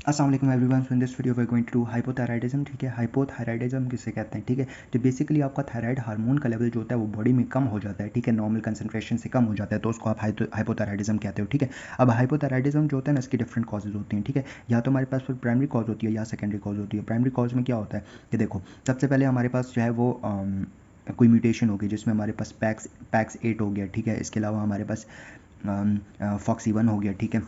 अस्सलाम वालेकुम everyone, so in this video we are going to do hypothyroidism. ठीक है, हाइपोथायराइडिज्म किसे कहते हैं? ठीक है, जो बेसिकली आपका थायराइड हार्मोन का लेवल जो होता है वो बॉडी में कम हो जाता है। ठीक है, नॉर्मल कंसंट्रेशन से कम हो जाता है तो उसको आप हाइपोथायराइडिज्म कहते हो। ठीक है, अब हाइपोथायराइडिज्म जो होता है ना, इसकी डिफरेंट कॉजेज होती हैं। ठीक है, या तो हमारे पास फिर प्राइमरी कॉज होती है या सेकेंडरी कॉज होती है। प्राइमरी कॉज में क्या होता है कि देखो, सबसे पहले हमारे पास जो है वो कोई म्यूटेशन होगी जिसमें हमारे पास पैक्स 8 हो गया। ठीक है, इसके अलावा हमारे पास फॉक्सी 1 हो गया। ठीक है,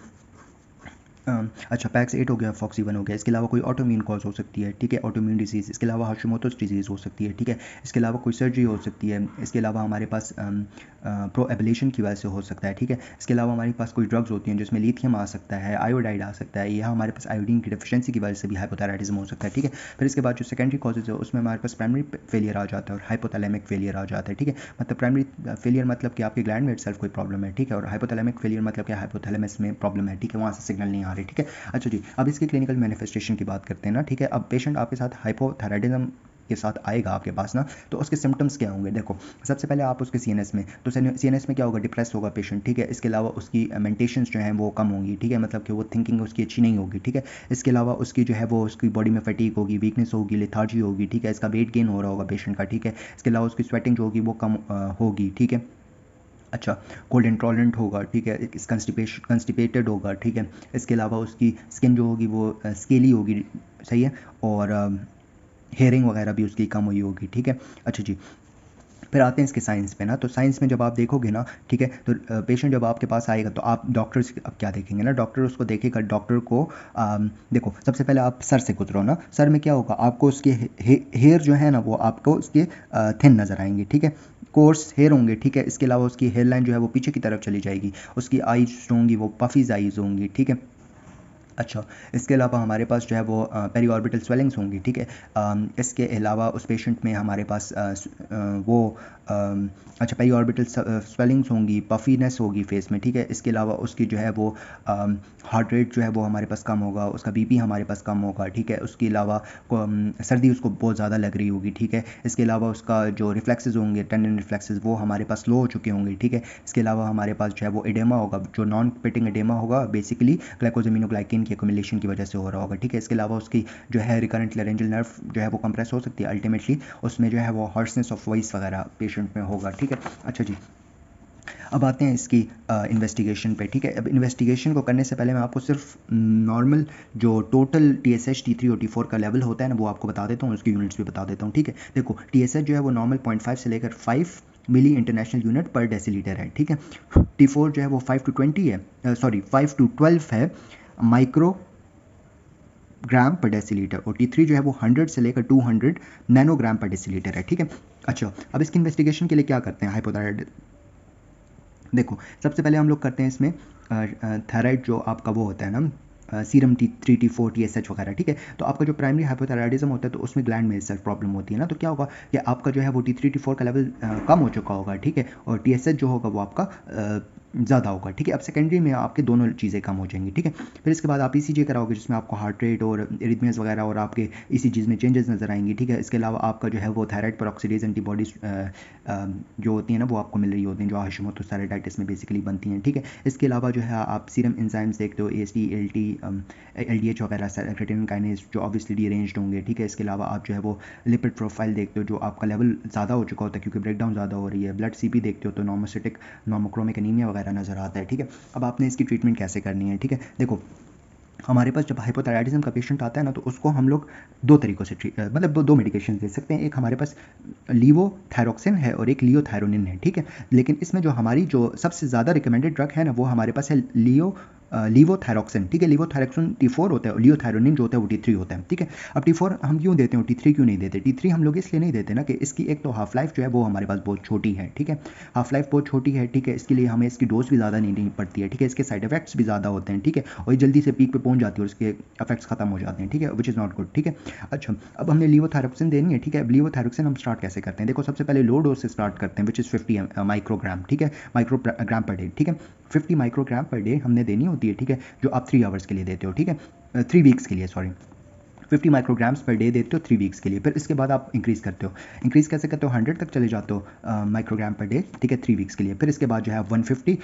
अच्छा, पैक्स 8 हो गया, फॉक्सी 1 हो गया। इसके अलावा कोई ऑटोम्यून कॉज हो सकती है। ठीक है, ऑटोम्यून डिजीज़। इसके अलावा हाशिमोटोस डिजीज़ हो सकती है। ठीक है, इसके अलावा कोई सर्जरी हो सकती है। इसके अलावा हमारे पास प्रो एबलेशन की वजह से हो सकता है। ठीक है, इसके अलावा हमारे पास कोई ड्रग्स होती हैं जिसमें लिथियम आ सकता है, आयोडाइड आ सकता है, या हमारे पास आयोडीन की डेफिशिएंसी की वजह से भी हाइपोथायराइडिज्म हो सकता है। ठीक है, फिर इसके बाद जो सेकेंडरी कॉजेज है उसमें हमारे पास प्राइमरी फेलियर आ जाता है और हाइपोथैलेमिक फेलियर आ जाता है। ठीक है, मतलब प्राइमरी फेलियर मतलब कि आपके ग्लैंड में इटसेल्फ कोई प्रॉब्लम है। ठीक है, और हाइपोथैलेमिक फेलियर मतलब कि हाइपोथैलेमस में प्रॉब्लम है। ठीक है, वहाँ से सिग्नल नहीं आ रही। ठीक है, अच्छा जी, अब इसकी क्लिनिकल मैनिफेस्टेशन की बात करते हैं ना। ठीक है, अब पेशेंट आपके साथ हाइपोथायराइडिज्म के साथ आएगा आपके पास ना, तो उसके सिम्टम्स क्या होंगे? देखो, सबसे पहले आप उसके सीएनएस में, तो सीएनएस में क्या होगा? डिप्रेस होगा पेशेंट। ठीक है, इसके अलावा उसकी मेंटेशंस जो हैं वो कम होंगी। ठीक है, मतलब कि वो थिंकिंग उसकी अच्छी नहीं होगी। ठीक है, इसके अलावा उसकी जो है वो उसकी बॉडी में फटीग होगी, वीकनेस होगी, लेथार्जी होगी। ठीक है, इसका वेट गेन हो रहा होगा पेशेंट का। ठीक है, इसके अलावा उसकी स्वेटिंग जो होगी वो कम होगी। ठीक है, अच्छा, कोल्ड इंटॉलरेंट होगा। ठीक है, कंस्टिपेटेड होगा। ठीक है, इसके अलावा उसकी स्किन जो होगी वो स्केली होगी। सही है, और हेयरिंग वगैरह भी उसकी कम हुई होगी। ठीक है, अच्छा जी, फिर आते हैं इसके साइंस पे ना। तो साइंस में जब आप देखोगे ना, ठीक है, तो पेशेंट जब आपके पास आएगा तो आप डॉक्टर से अब क्या देखेंगे ना, डॉक्टर उसको देखेगा। डॉक्टर को देखो, सबसे पहले आप सर से गुजरो ना। सर में क्या होगा? आपको उसके हेयर जो है ना वो आपको उसके थिन नज़र आएंगे। ठीक है, कोर्स हेयर होंगे। ठीक है, इसके अलावा उसकी हेयर लाइन जो है वो पीछे की तरफ चली जाएगी। उसकी आईज जो होंगी वो पफीज आईज होंगी। ठीक है, अच्छा, इसके अलावा हमारे पास जो है वो पेरी ऑर्बिटल स्वेलिंग्स होंगी। ठीक है, इसके अलावा उस पेशेंट में हमारे पास वो अच्छा, पेरी ऑर्बिटल स्वेलिंग्स होंगी, पफीनेस होगी फेस में। ठीक है, इसके अलावा उसकी जो है वो हार्ट रेट जो है वो हमारे पास कम होगा, उसका बीपी हमारे पास कम होगा। ठीक है, उसके अलावा सर्दी उसको बहुत ज़्यादा लग रही होगी। ठीक है, इसके अलावा उसका जो रिफ्लेक्सेस होंगे, टेंडन रिफ्लेक्सेस, वो हमारे पास लो हो चुके होंगे। ठीक है, इसके अलावा हमारे पास जो है वो एडेमा होगा, जो नॉन पिटिंग एडेमा होगा, बेसिकली ग्लाइकोजेमिनोग्लाइकिन की एक्युमुलेशन की वजह से हो रहा होगा। ठीक है, इसके अलावा उसकी जो है रिकरेंट लैरिंजियल नर्व जो है वो कंप्रेस हो सकती है। अल्टीमेटली उसमें जो है वो हार्शनेस ऑफ वॉइस वगैरह पेशेंट में होगा। ठीक है, अच्छा जी, अब आते हैं इसकी इन्वेस्टिगेशन पे। ठीक है, अब इन्वेस्टिगेशन को करने से पहले मैं आपको सिर्फ नॉर्मल जो टोटल TSH T3 और T4 का लेवल होता है ना वो आपको बता देता हूँ, उसकी यूनिट्स भी बता देता हूँ। ठीक है, देखो, TSH जो है वो नॉर्मल 0.5 से लेकर 5 मिली इंटरनेशनल यूनिट पर डेसीलीटर है। ठीक है, T4 जो है वो 5 to 20 है, सॉरी 5 to 12 है माइक्रो ग्राम पर डेसीलीटर, और T3 जो है वो 100 से लेकर 200 नैनोग्राम पर डेसीलीटर है। ठीक है, अच्छा, अब इसकी इन्वेस्टिगेशन के लिए क्या करते हैं हाइपोथायराइड? देखो, सबसे पहले हम लोग करते हैं इसमें थायराइड जो आपका वो होता है ना, सीरम T3 T4 TSH वगैरह। ठीक है, तो आपका जो प्राइमरी हाइपोथायराइडिज्म होता है तो उसमें ग्लैंड में सेल्फ प्रॉब्लम होती है ना, तो क्या होगा कि आपका जो है वो T3 T4 का लेवल कम हो चुका होगा। ठीक है, और TSH जो होगा वो आपका ज़्यादा होगा। ठीक है, अब सेकेंडरी में आपके दोनों चीज़ें कम हो जाएंगी। ठीक है, फिर इसके बाद आप ECG कराओगे जिसमें आपको हार्ट रेट और इरिथमियास वगैरह और आपके ECGs में चेंजेस नज़र आएंगी। ठीक है, इसके अलावा आपका जो है वो थायराइड पेरोक्सिडेज एंटीबॉडीज जो होती हैं ना वो आपको मिल रही होती हैं, जो हाशिमोटोस थायराइडाइटिस में बेसिकली बनती हैं। ठीक है, इसके अलावा जो है आप सीरम एंजाइम्स देखते हो, AST ALT LDH वगैरह, क्रिएटिनिन काइनेज जो ऑब्वियसली डीरेंज्ड होंगे। ठीक है, इसके अलावा आप जो है वो लिपिड प्रोफाइल देखते हो, जो आपका लेवल ज़्यादा हो चुका होता है क्योंकि ब्रेकडाउन ज़्यादा हो रही है। ब्लड CP देखते हो तो नॉर्मोसिटिक नॉर्मोक्रोमिक एनीमिया वगैरह नज़र आता है। ठीक है, अब आपने इसकी ट्रीटमेंट कैसे करनी है? ठीक है, देखो, हमारे पास जब हाइपोथायराइडिज्म का पेशेंट आता है ना तो उसको हम लोग दो तरीक़ों से मतलब दो मेडिकेशन दे सकते हैं। एक हमारे पास लीवोथायरोक्सिन है और एक लियोथायरोनिन है। ठीक है, लेकिन इसमें जो हमारी जो सबसे ज़्यादा रिकमेंडेड ड्रग है ना वो हमारे पास है लीवोथायरोक्सिन। ठीक है, लीवोथायरोक्सिन T4 होता है और लियोथायरोनिन जो होता है वो T3 होता है। ठीक है, अब T4 हम क्यों देते हैं, T3 क्यों नहीं देते? T3 हम लोग इसलिए नहीं देते ना कि इसकी एक तो हाफ लाइफ जो है वो हमारे पास बहुत छोटी है। ठीक है, हाफ लाइफ बहुत छोटी है। ठीक है, इसके लिए हमें इसकी डोज भी ज़्यादा नहीं पड़ती है। ठीक है, इसके साइड इफेक्ट्स भी ज़्यादा होते हैं। ठीक है, और ये जल्दी से पीक पे पहुंच जाती है और इसके इफेक्ट्स खत्म हो जाते हैं। ठीक है, विच इज़ नॉट गुड। ठीक है, अच्छा, अब हमने लीवोथायरोक्सिन देनी है। ठीक है, अब लीवोथायरोक्सिन हम स्टार्ट कैसे करते हैं? देखो, सबसे पहले लो डोज से स्टार्ट करते हैं विच इज़ 50 माइक्रोग्राम। ठीक है, माइक्रोग्राम पर डे। ठीक है, 50 माइक्रोग्राम पर डे हमने देनी होती है। ठीक है, जो आप 3 आवर्स के लिए देते हो। ठीक है, 3 वीक्स के लिए, सॉरी, 50 माइक्रोग्राम्स पर डे देते हो 3 वीक्स के लिए। फिर इसके बाद आप इंक्रीज़ करते हो। इंक्रीज़ कैसे करते हो? 100 तक चले जाते हो माइक्रोग्राम पर डे। ठीक है, 3 वीक्स के लिए। फिर इसके बाद जो है 150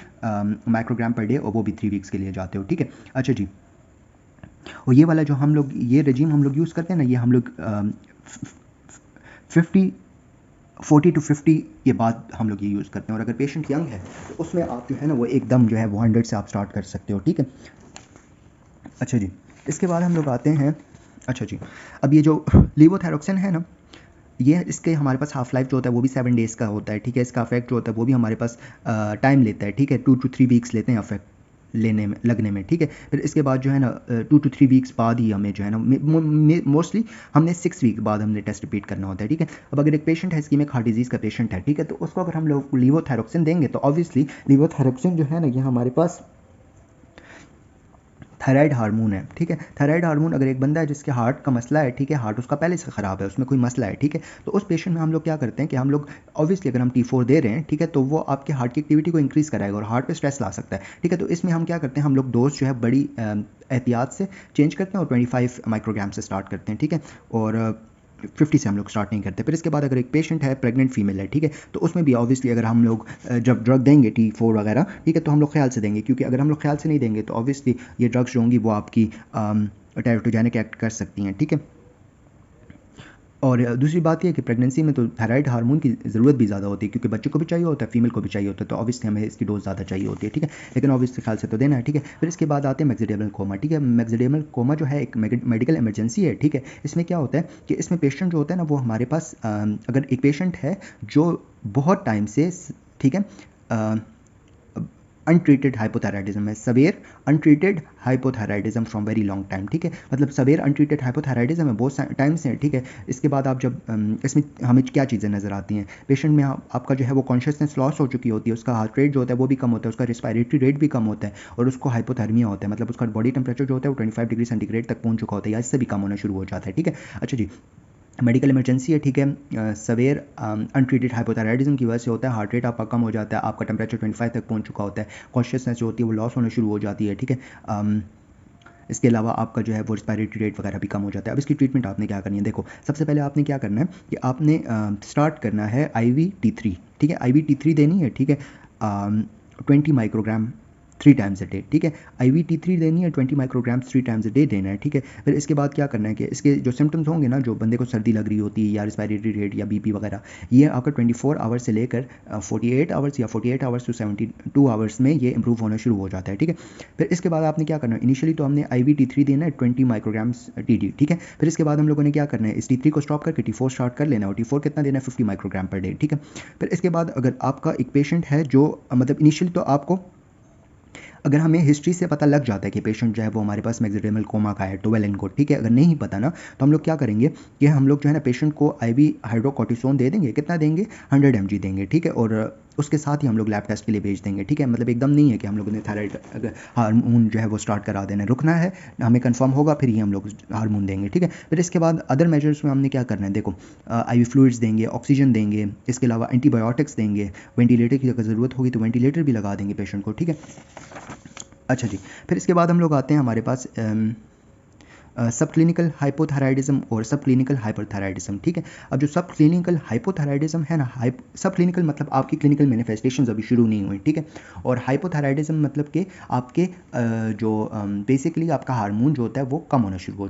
माइक्रोग्राम पर डे और वो भी 3 वीक्स के लिए जाते हो। ठीक है, अच्छा जी, और ये वाला जो हम लोग ये रेजिम हम लोग यूज़ करते हैं ना, ये हम लोग 40 to 50 के बाद हम लोग ये यूज़ करते हैं। और अगर पेशेंट यंग है तो उसमें आप जो है ना वो एकदम जो है वो 100 से आप स्टार्ट कर सकते हो, ठीक है। अच्छा जी, इसके बाद हम लोग आते हैं, अच्छा जी, अब ये जो लीवोथायरोक्सिन है ना, ये इसके हमारे पास हाफ लाइफ जो होता है वो भी 7 डेज़ का होता है, ठीक है। इसका अफेक्ट जो होता है वो भी हमारे पास टाइम लेता है, ठीक है। 2 to 3 वीक्स लेते हैं अफेक्ट लेने में, लगने में, ठीक है। फिर इसके बाद जो है ना 2 to 3 वीक्स बाद ही हमें जो है ना मोस्टली हमने 6 वीक बाद हमने टेस्ट रिपीट करना होता है, ठीक है। अब अगर एक पेशेंट है इस्कीमिक हार्ट डिजीज़ का पेशेंट है, ठीक है, तो उसको अगर हम लोग लीवोथायरोक्सिन देंगे तो ऑब्वियसली लीवोथायरोक्सिन जो है ना ये हमारे पास थायराइड हार्मोन है, ठीक है। थायराइड हार्मोन अगर एक बंदा है जिसके हार्ट का मसला है, ठीक है, हार्ट उसका पहले से ख़राब है, उसमें कोई मसला है, ठीक है, तो उस पेशेंट में हम लोग क्या करते हैं कि हम लोग ऑब्वियसली अगर हम T4 दे रहे हैं, ठीक है, तो वो आपके हार्ट की एक्टिविटी को इंक्रीज़ कराएगा और हार्ट पे स्ट्रेस ला सकता है, ठीक है। तो इसमें हम क्या करते हैं, हम लोग डोज जो है बड़ी एहतियात से चेंज करते हैं और 25 माइक्रोग्राम से स्टार्ट करते हैं, ठीक है, और 50 से हम लोग स्टार्ट नहीं करते। फिर इसके बाद अगर एक पेशेंट है प्रेग्नेंट फीमेल है, ठीक है, तो उसमें भी ऑब्वियसली अगर हम लोग जब ड्रग देंगे T4 वगैरह, ठीक है, तो हम लोग ख्याल से देंगे, क्योंकि अगर हम लोग ख्याल से नहीं देंगे तो ऑब्वियसली ये ड्रग्स जो होंगी वो आपकी टेराटोजेनिक एक्ट कर सकती हैं, ठीक है। और दूसरी बात यह है कि प्रेगनेंसी में तो थायराइड हार्मोन की ज़रूरत भी ज़्यादा होती है, क्योंकि बच्चे को भी चाहिए होता है, फीमेल को भी चाहिए होता है, तो ऑब्वियसली हमें इसकी डोज ज़्यादा चाहिए होती है, ठीक है। लेकिन ऑब्वियसली ख्याल से तो देना है, ठीक है। फिर इसके बाद आते हैं मैक्सिडेमल कोमा, ठीक है। मैक्सिडेमल कोमा जो है एक मेडिकल इमरजेंसी है, ठीक है। इसमें क्या होता है कि इसमें पेशेंट जो होता है ना वो हमारे पास अगर एक पेशेंट है जो बहुत टाइम से, ठीक है, अनट्रीटेड हाइपोथायराइडिज्म है, severe untreated hypothyroidism from very long time, ठीक है, मतलब सवेयर अनट्रीटेड हाइपोथायराइडिज्म है बहुत टाइम से, ठीक है। इसके बाद आप जब इसमें हमें क्या चीज़ें नज़र आती हैं, पेशेंट में आपका जो है वो कॉन्शियसनेस लॉस हो चुकी होती है, उसका हार्ट रेट जो होता है वो भी कम होता है, उसका रेस्पिरेटरी रेट भी कम होता है, और उसको हाइपोथर्मिया होता है, मतलब उसका बॉडी टेम्परेचर जो होता है वो 25 डिग्री सेंटीग्रेड तक पहुंच चुका होता है या इससे भी कम होना शुरू हो जाता है, ठीक है। अच्छा जी, मेडिकल इमरजेंसी है, ठीक है। सवेयर अनट्रीटेड हाइपोथायराइडिज्म की वजह से होता है, हार्ट रेट आपका कम हो जाता है, आपका टेम्परेचर 25 तक पहुंच चुका होता है, कॉन्शियसनेस जो होती है वो लॉस होना शुरू हो जाती है, ठीक है। इसके अलावा आपका जो है वो रेस्पिरेटरी रेट वगैरह भी कम हो जाता है। अब इसकी ट्रीटमेंट आपने क्या करनी है, देखो सबसे पहले आपने क्या करना है कि आपने स्टार्ट करना है IV-T3, ठीक है, IV-T3 देनी है, ठीक है, 20 माइक्रोग्राम 3 टाइम्स अ डे, ठीक है। IV-T3 देनी है 20 माइक्रोग्राम 3 टाइम्स अ डे देना है, ठीक है। फिर इसके बाद क्या करना है कि इसके जो सिम्टम्स होंगे ना, जो बंदे को सर्दी लग रही होती है या रेस्पिरेटरी रेट या BP वगैरह, ये आपका 24 आवर्स से लेकर 48 आवर्स या 48 आवर्स टू 72 आवर्स में ये इंप्रूव होना शुरू हो जाता है, ठीक है। फिर इसके बाद आपने क्या करना है, इनिशियली तो हमने IV-T3 देना है 20 माइक्रोग्राम्स TD, ठीक है। फिर इसके बाद हम लोगों ने क्या करना है, इस T3 को स्टॉप करके T4 स्टार्ट कर लेना है, और T4 कितना देना है 50 माइक्रोग्राम पर डे, ठीक है। फिर इसके बाद अगर आपका एक पेशेंट है जो मतलब इनिशियली तो आपको अगर हमें हिस्ट्री से पता लग जाता है कि पेशेंट जो है वो हमारे पास मैक्सिडेमल कोमा का है, तो वेल एंड गुड, ठीक है। अगर नहीं पता ना तो हम लोग क्या करेंगे कि हम लोग जो है ना पेशेंट को IV हाइड्रोकोर्टिसोन दे देंगे, कितना देंगे 100 mg देंगे, ठीक है, और उसके साथ ही हम लोग लैब टेस्ट के लिए भेज देंगे, ठीक है। मतलब एकदम नहीं है कि हम लोगों ने थायराइड हार्मोन जो है वो स्टार्ट करा देना है, रुकना है, हमें कंफर्म होगा फिर ही हम लोग हार्मोन देंगे, ठीक है। फिर इसके बाद अदर मेजर्स में हमने क्या करना है, देखो IV फ्लूइड्स देंगे, ऑक्सीजन देंगे, इसके अलावा एंटीबायोटिक्स देंगे, वेंटिलेटर की अगर ज़रूरत होगी तो वेंटिलेटर भी लगा देंगे पेशेंट को, ठीक है। अच्छा जी, फिर इसके बाद हम लोग आते हैं हमारे पास सब क्लिनिकल हाइपोथायराइडिज्म और सब क्लिनिकल हाइपरथायराइडिज्म, ठीक है। अब जो सब क्लिनिकल हाइपोथायराइडिज्म है ना, सब क्लिनिकल मतलब आपकी क्लिनिकल मैनिफेस्टेशंस अभी शुरू नहीं हुई, ठीक है, और हाइपोथायराइडिज्म मतलब कि आपके जो बेसिकली आपका हार्मोन जो होता है वो कम होना शुरू हो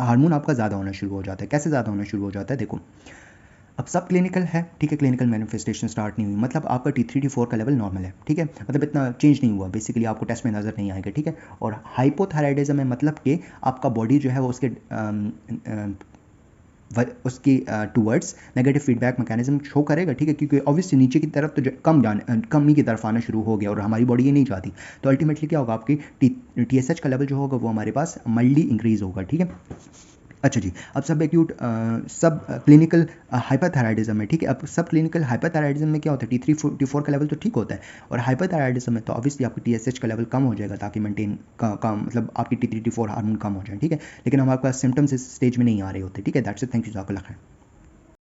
हार्मोन आपका ज़्यादा होना शुरू हो जाता है। कैसे ज़्यादा होना शुरू हो जाता है, देखो अब सब क्लिनिकल है, ठीक है, क्लिनिकल मैनिफेस्टेशन स्टार्ट नहीं हुई, मतलब आपका T3 T4 का लेवल नॉर्मल है, ठीक है, मतलब इतना चेंज नहीं हुआ, बेसिकली आपको टेस्ट में नज़र नहीं आएगा, ठीक है। और हाइपोथायराइडिज्म है मतलब कि आपका बॉडी जो है वो उसकी towards negative feedback mechanism show करेगा, ठीक है, क्योंकि ऑब्वियसली नीचे की तरफ तो कमी की तरफ आना शुरू हो गया और हमारी बॉडी ये नहीं चाहती, तो अल्टीमेटली क्या होगा, आपकी TSH का लेवल जो होगा वो हमारे पास माइल्डली इंक्रीज होगा, ठीक है। अच्छा जी, अब सब एक्यूट सब क्लिनिकल हाइपरथायराइडिज्म है, ठीक है। अब सब क्लिनिकल हाइपरथायराइडिज्म में क्या होता है, T3 T4 का लेवल तो ठीक होता है, और हाइपरथायराइडिज्म में तो ऑब्वियसली आपकी TSH का लेवल कम हो जाएगा ताकि मेंटेन का मतलब आपकी T3 T4 हार्मोन कम हो जाए, ठीक है। लेकिन हमारे पास सिम्टम्स इस स्टेज में नहीं आ रहे होते, ठीक है। दैट्स इट, थैंक यू, जज़ाकल्लाह खैर।